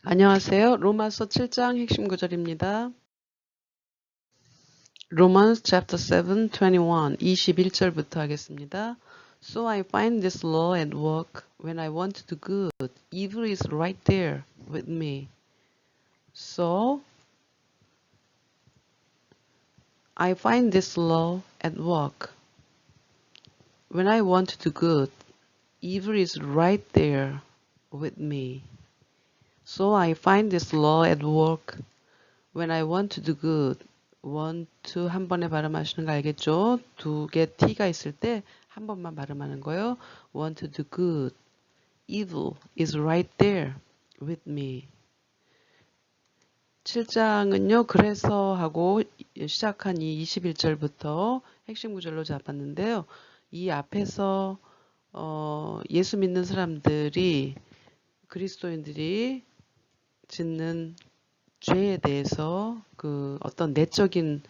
안녕하세요. 로마서 7장 핵심 구절입니다. Romans chapter 7, 21절부터 하겠습니다. So I find this law at work. When I want to do good, evil is right there with me. So I find this law at work. When I want to do good, evil is right there with me. So I find this law at work. When I want to do good, want to 한 번에 발음하시는 거 알겠죠? 두 개 t가 있을 때 한 번만 발음하는 거요. Want to do good. Evil is right there with me. 7장은요. 그래서 하고 시작한 이 21절부터 핵심 구절로 잡았는데요. 이 앞에서 예수 믿는 사람들이 그리스도인들이 짓는 죄에 대해서 그 어떤 내적인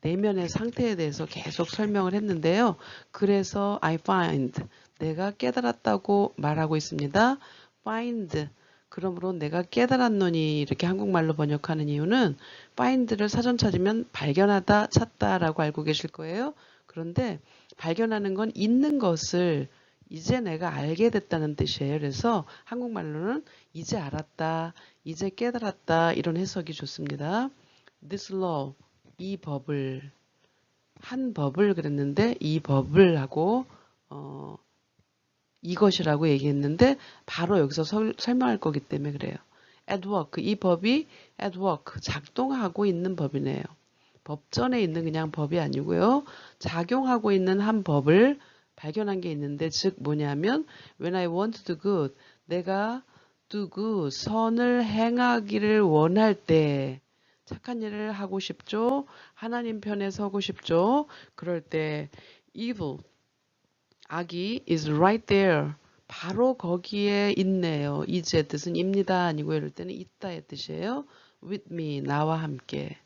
내면의 상태에 대해서 계속 설명을 했는데요. 그래서 I find, 내가 깨달았다고 말하고 있습니다. find, 그러므로 내가 깨달았노니 이렇게 한국말로 번역하는 이유는 find를 사전 찾으면 발견하다, 찾다라고 알고 계실 거예요. 그런데 발견하는 건 있는 것을 이제 내가 알게 됐다는 뜻이에요. 그래서 한국말로는 이제 알았다, 이제 깨달았다 이런 해석이 좋습니다. This law, 이 법을, 한 법을 그랬는데 이 법을 하고 이것이라고 얘기했는데 바로 여기서 설명할 거기 때문에 그래요. At work, 이 법이 at work, 작동하고 있는 법이네요. 법전에 있는 그냥 법이 아니고요. 작용하고 있는 한 법을 발견한 게 있는데 즉 뭐냐면 when I want to do good, 내가 do good, 선을 행하기를 원할 때 착한 일을 하고 싶죠. 하나님 편에 서고 싶죠. 그럴 때 evil, 악이 is right there, 바로 거기에 있네요. is의 뜻은 입니다 아니고 이럴 때는 있다의 뜻이에요. with me, 나와 함께.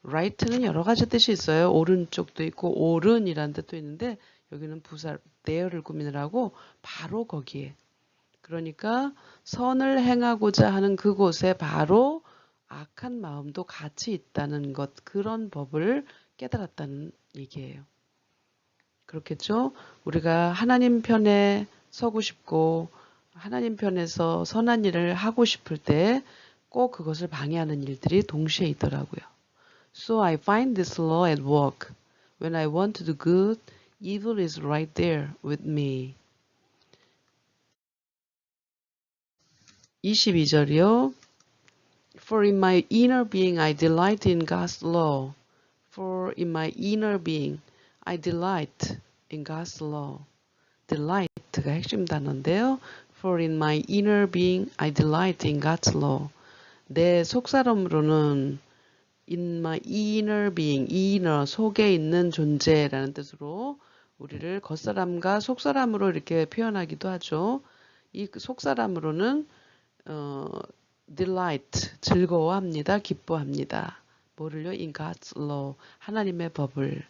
right는 여러 가지 뜻이 있어요. 오른쪽도 있고 오른이라는 뜻도 있는데 여기는 부사 there를 꾸미느라고 바로 거기에. 그러니까 선을 행하고자 하는 그곳에 바로 악한 마음도 같이 있다는 것, 그런 법을 깨달았다는 얘기예요. 그렇겠죠? 우리가 하나님 편에 서고 싶고 하나님 편에서 선한 일을 하고 싶을 때 꼭 그것을 방해하는 일들이 동시에 있더라고요. So I find this law at work. When I want to do good, evil is right there with me. 22절이요. For in my inner being I delight in God's law. For in my inner being I delight in God's law. delight가 핵심 단어인데요. For in my inner being I delight in God's law. 내 속사람으로는 in my inner being, inner, 속에 있는 존재라는 뜻으로 우리를 겉사람과 속사람으로 이렇게 표현하기도 하죠. 이 속사람으로는 delight, 즐거워합니다. 기뻐합니다. 뭐를요? in God's law, 하나님의 법을.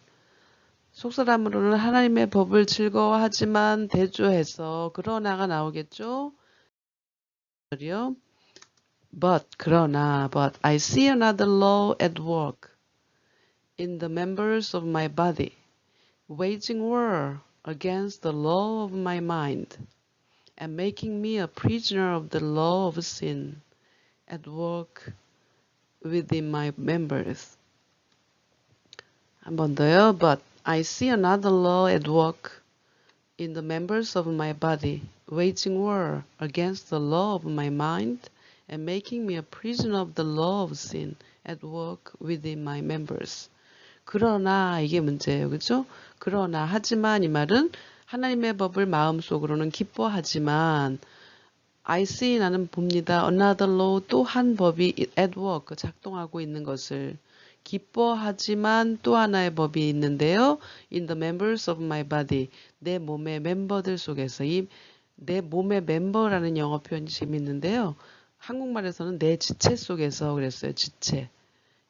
속사람으로는 하나님의 법을 즐거워하지만 대조해서 그러나가 나오겠죠? But, 그러나, but I see another law at work in the members of my body, waging war against the law of my mind, and making me a prisoner of the law of sin at work within my members. 한 번 더요. But I see another law at work in the members of my body, waging war against the law of my mind, and making me a prisoner of the law of sin at work within my members. 그러나 이게 문제예요. 그렇죠? 그러나 하지만 이 말은 하나님의 법을 마음속으로는 기뻐하지만 I see, 나는 봅니다. Another law, 또 한 법이 at work, 작동하고 있는 것을 기뻐하지만 또 하나의 법이 있는데요. In the members of my body, 내 몸의 멤버들 속에서. 이 내 몸의 멤버라는 영어 표현이 재밌는데요. 한국말에서는 내 지체 속에서 그랬어요. 지체.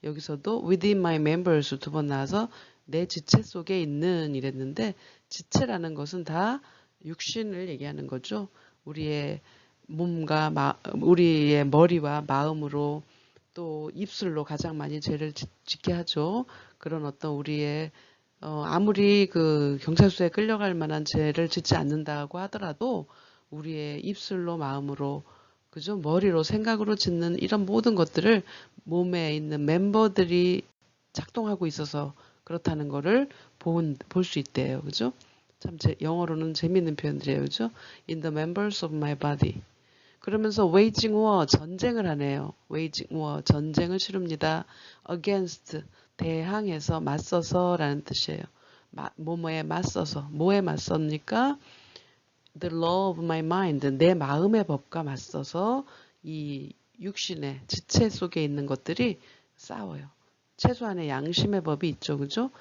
여기서도 within my members 두 번 나와서 내 지체 속에 있는 이랬는데 지체라는 것은 다 육신을 얘기하는 거죠. 우리의 몸과 우리의 머리와 마음으로 또 입술로 가장 많이 죄를 짓게 하죠. 그런 어떤 우리의 아무리 그 경찰서에 끌려갈 만한 죄를 짓지 않는다고 하더라도 우리의 입술로 마음으로 그죠? 머리로 생각으로 짓는 이런 모든 것들을 몸에 있는 멤버들이 작동하고 있어서 그렇다는 거를 볼 수 있대요. 그죠? 참 영어로는 재미있는 표현들이에요. 그죠? In the members of my body. 그러면서 waging war 전쟁을 하네요. waging war 전쟁을 치릅니다. against 대항해서 맞서서라는 뜻이에요. 뭐뭐에 맞서서 뭐에 맞섭니까? The law of my mind 내 마음의 법과 맞서서 이 육신의 지체 속에 있는 것들이 싸워요. 최소한의 양심의 법이 있죠. 그죠?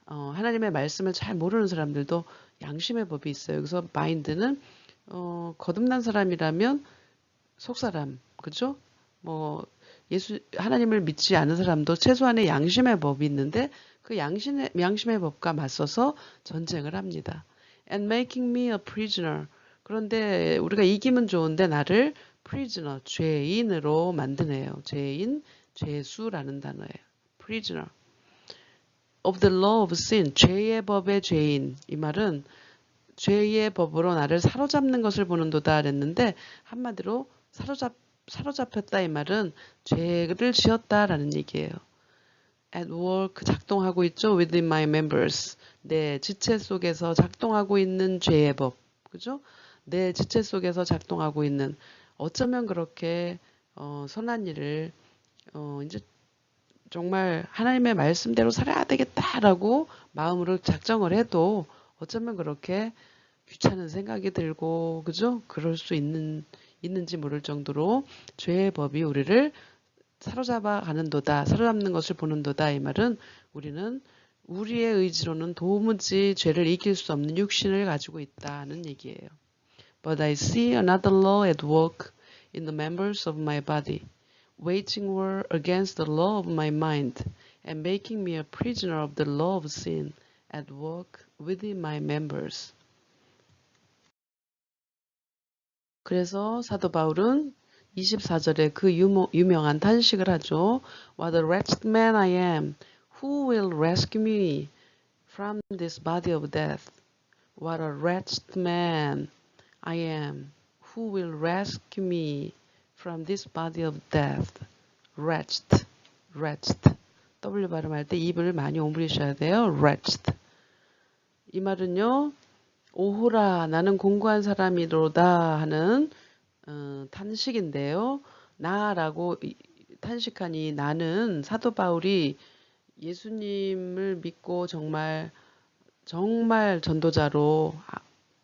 하나님의 말씀을 잘 모르는 사람들도 양심의 법이 있어요. 그래서 마인드는 거듭난 사람이라면 속사람, 그죠? 하나님을 믿지 않은 사람도 최소한의 양심의 법이 있는데 그 양심의 법과 맞서서 전쟁을 합니다. And making me a prisoner. 그런데 우리가 이기면 좋은데 나를 prisoner, 죄인으로 만드네요. 죄인, 죄수라는 단어예요. prisoner. of the law of sin, 죄의 법의 죄인. 이 말은 죄의 법으로 나를 사로잡는 것을 보는도다 그랬는데 한마디로 사로잡혔다 이 말은 죄를 지었다라는 얘기예요. At work 작동하고 있죠. Within my members. 내 지체 속에서 작동하고 있는 죄의 법. 그죠? 내 지체 속에서 작동하고 있는 어쩌면 그렇게 선한 일을 이제 정말 하나님의 말씀대로 살아야 되겠다라고 마음으로 작정을 해도 어쩌면 그렇게 귀찮은 생각이 들고 그죠? 그럴 수 있는지 모를 정도로 죄의 법이 우리를 사로잡아 가는도다. 사로잡는 것을 보는도다. 이 말은 우리는 우리의 의지로는 도무지 죄를 이길 수 없는 육신을 가지고 있다는 얘기예요. But I see another law at work in the members of my body, waging war against the law of my mind and making me a prisoner of the law of sin at work within my members. 그래서 사도 바울은 24절에 그 유명한 탄식을 하죠. What a wretched man I am. Who will rescue me from this body of death? What a wretched man I am. Who will rescue me from this body of death? wretched, wretched. W 발음할 때 입을 많이 오므리셔야 돼요. wretched. 이 말은요. 오호라 나는 공고한 사람이로다 하는 탄식인데요. 나라고 탄식하니 나는 사도 바울이 예수님을 믿고 정말 전도자로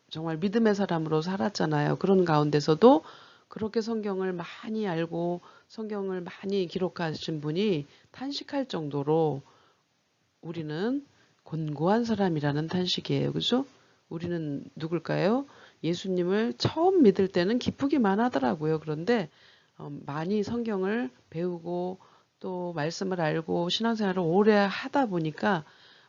정말 믿음의 사람으로 살았잖아요. 그런 가운데서도 그렇게 성경을 많이 알고 성경을 많이 기록하신 분이 탄식할 정도로 우리는 곤고한 사람이라는 탄식이에요. 그죠? 우리는 누굴까요? 예수님을 처음 믿을 때는 기쁘기만 하더라고요. 그런데 많이 성경을 배우고 또 말씀을 알고 신앙생활을 오래 하다 보니까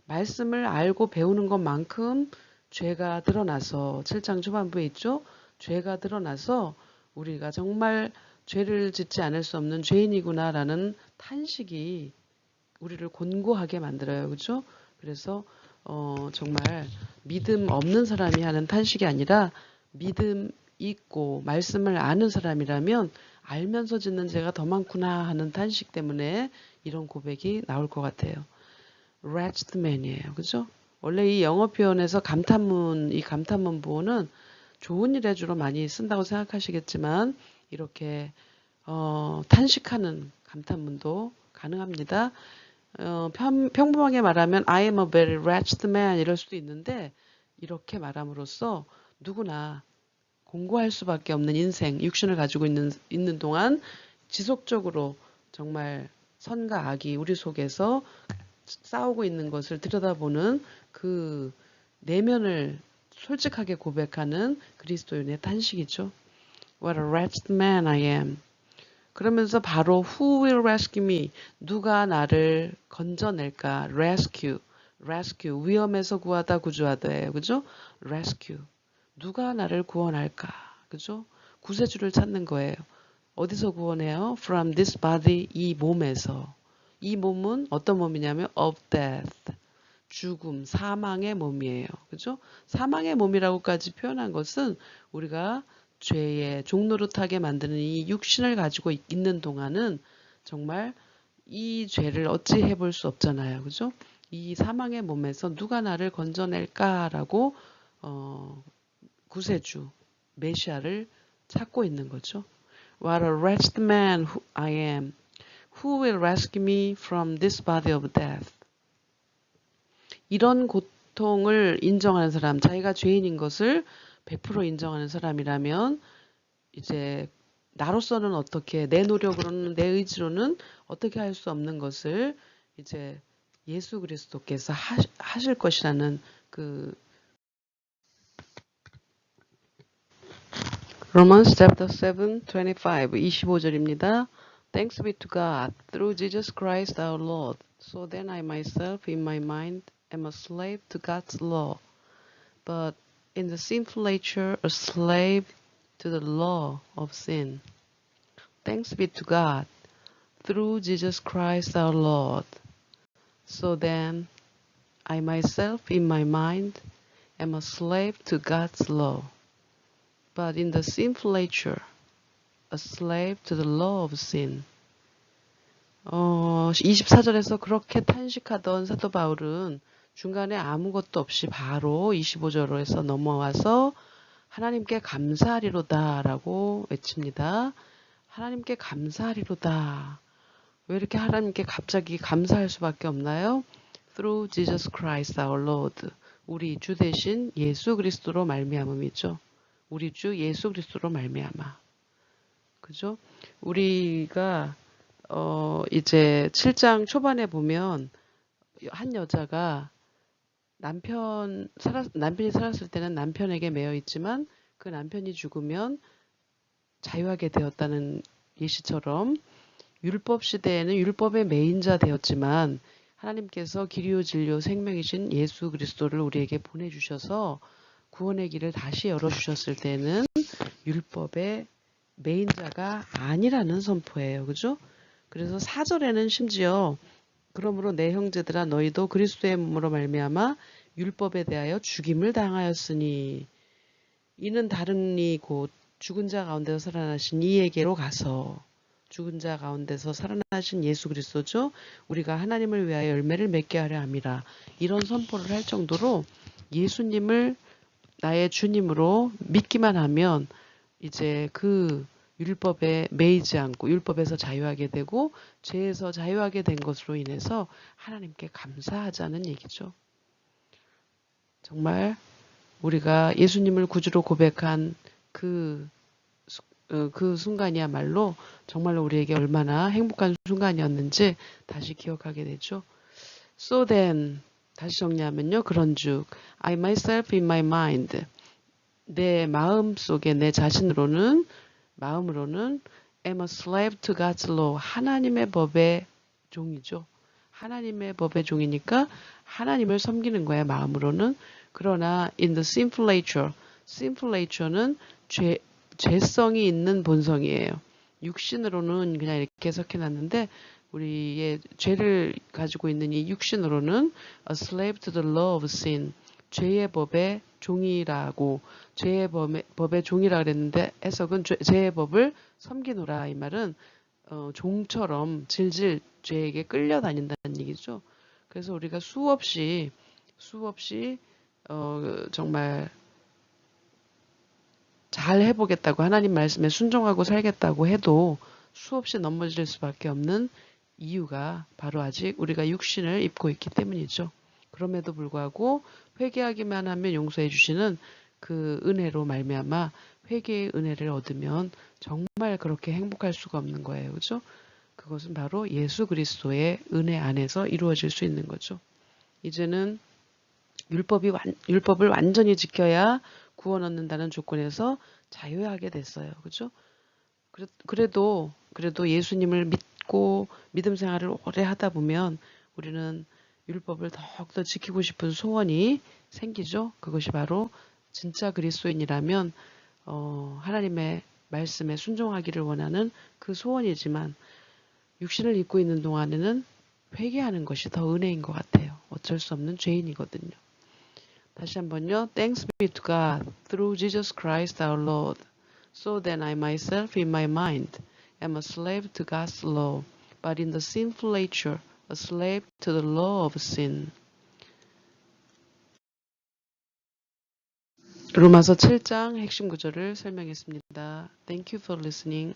말씀을 알고 배우는 것만큼 죄가 드러나서 7장 초반부에 있죠. 죄가 드러나서 우리가 정말 죄를 짓지 않을 수 없는 죄인이구나라는 탄식이 우리를 곤고하게 만들어요. 그렇죠? 그래서 정말 믿음 없는 사람이 하는 탄식이 아니라 믿음 있고 말씀을 아는 사람이라면 알면서 짓는 죄가 더 많구나 하는 탄식 때문에 이런 고백이 나올 것 같아요. wretched man이에요. 그죠? 원래 이 영어 표현에서 이 감탄문 부호는 좋은 일에 주로 많이 쓴다고 생각하시겠지만 이렇게 탄식하는 감탄문도 가능합니다. 평범하게 말하면 I am a very wretched man 이럴 수도 있는데 이렇게 말함으로써 누구나 공고할 수밖에 없는 인생, 육신을 가지고 있는 동안 지속적으로 정말 선과 악이 우리 속에서 싸우고 있는 것을 들여다보는 그 내면을 솔직하게 고백하는 그리스도인의 탄식이죠. What a wretched man I am. 그러면서 바로 Who will rescue me? 누가 나를 건져낼까? Rescue. 위험에서 구하다 구주하다예요. 그죠? Rescue. 누가 나를 구원할까? 그죠? 구세주를 찾는 거예요. 어디서 구원해요? From this body, 이 몸에서. 이 몸은 어떤 몸이냐면 of death, 죽음, 사망의 몸이에요. 그죠? 사망의 몸이라고까지 표현한 것은 우리가 죄의 종노릇하게 만드는 이 육신을 가지고 있는 동안은 정말 이 죄를 어찌 해볼 수 없잖아요. 그죠? 이 사망의 몸에서 누가 나를 건져낼까라고 구세주, 메시아를 찾고 있는 거죠. What a wretched man I am. Who will rescue me from this body of death? 이런 고통을 인정하는 사람, 자기가 죄인인 것을 100% 인정하는 사람이라면 이제 나로서는 어떻게, 내 노력으로는, 내 의지로는 어떻게 할 수 없는 것을 이제 예수 그리스도께서 하실 것이라는 그 Romans chapter 7, 25, 25절입니다. Thanks be to God through Jesus Christ our Lord. So then I myself in my mind am a slave to God's law, but in the sinful nature a slave to the law of sin. Thanks be to God through Jesus Christ our Lord. So then I myself in my mind am a slave to God's law, but in the sinful nature a slave to the law of sin. 24절에서 그렇게 탄식하던 사도 바울은 중간에 아무것도 없이 바로 25절에서 넘어와서 하나님께 감사하리로다 라고 외칩니다. 하나님께 감사하리로다. 왜 이렇게 하나님께 갑자기 감사할 수밖에 없나요? Through Jesus Christ our Lord. 우리 주 대신 예수 그리스도로 말미암음이죠. 우리 주 예수 그리스도로 말미암아. 그죠? 우리가 이제 7장 초반에 보면 한 여자가 남편이 살았을 때는 남편에게 매여 있지만 그 남편이 죽으면 자유하게 되었다는 예시처럼 율법 시대에는 율법의 매인자 되었지만 하나님께서 길이요 진리요 생명이신 예수 그리스도를 우리에게 보내주셔서 구원의 길을 다시 열어주셨을 때는 율법의 매인자가 아니라는 선포예요. 그죠? 그래서 4절에는 심지어 그러므로 내 형제들아 너희도 그리스도의 몸으로 말미암아 율법에 대하여 죽임을 당하였으니 이는 다른 이 곧 죽은 자 가운데서 살아나신 이에게로 가서 죽은 자 가운데서 살아나신 예수 그리스도죠. 우리가 하나님을 위하여 열매를 맺게 하려 함이라. 이런 선포를 할 정도로 예수님을 나의 주님으로 믿기만 하면 이제 그 율법에 매이지 않고 율법에서 자유하게 되고 죄에서 자유하게 된 것으로 인해서 하나님께 감사하자는 얘기죠. 정말 우리가 예수님을 구주로 고백한 그 순간이야말로 정말로 우리에게 얼마나 행복한 순간이었는지 다시 기억하게 되죠. So then, 다시 정리하면요. 그런즉 I myself in my mind, 내 마음 속에 내 마음으로는 am a slave to God's law, 하나님의 법의 종이죠. 하나님의 법의 종이니까 하나님을 섬기는 거야, 마음으로는. 그러나 in the sinful nature는 죄성이 있는 본성이에요. 육신으로는 그냥 이렇게 해석해놨는데 우리의 죄를 가지고 있는 이 육신으로는 a slave to the law of sin, 죄의 법의 종이라고, 죄의 법의 종이라 그랬는데 해석은 죄의 법을 섬기노라. 이 말은 종처럼 질질 죄에게 끌려다닌다는 얘기죠. 그래서 우리가 수없이 정말 잘 해보겠다고 하나님 말씀에 순종하고 살겠다고 해도 수없이 넘어질 수밖에 없는 이유가 바로 아직 우리가 육신을 입고 있기 때문이죠. 그럼에도 불구하고 회개하기만 하면 용서해 주시는 그 은혜로 말미암아 회개의 은혜를 얻으면 정말 그렇게 행복할 수가 없는 거예요. 그죠? 그것은 바로 예수 그리스도의 은혜 안에서 이루어질 수 있는 거죠. 이제는 율법을 완전히 지켜야 구원 얻는다는 조건에서 자유하게 됐어요. 그죠? 그래도 예수님을 믿고 믿음 생활을 오래 하다 보면 우리는 율법을 더욱더 지키고 싶은 소원이 생기죠. 그것이 바로 진짜 그리스도인이라면 하나님의 말씀에 순종하기를 원하는 그 소원이지만 육신을 입고 있는 동안에는 회개하는 것이 더 은혜인 것 같아요. 어쩔 수 없는 죄인이거든요. 다시 한번요. Thanks be to God through Jesus Christ our Lord. So then I myself in my mind am a slave to God's law, but in the sinful nature a slave to the law of sin. 로마서 7장 핵심 구절을 설명했습니다. Thank you for listening.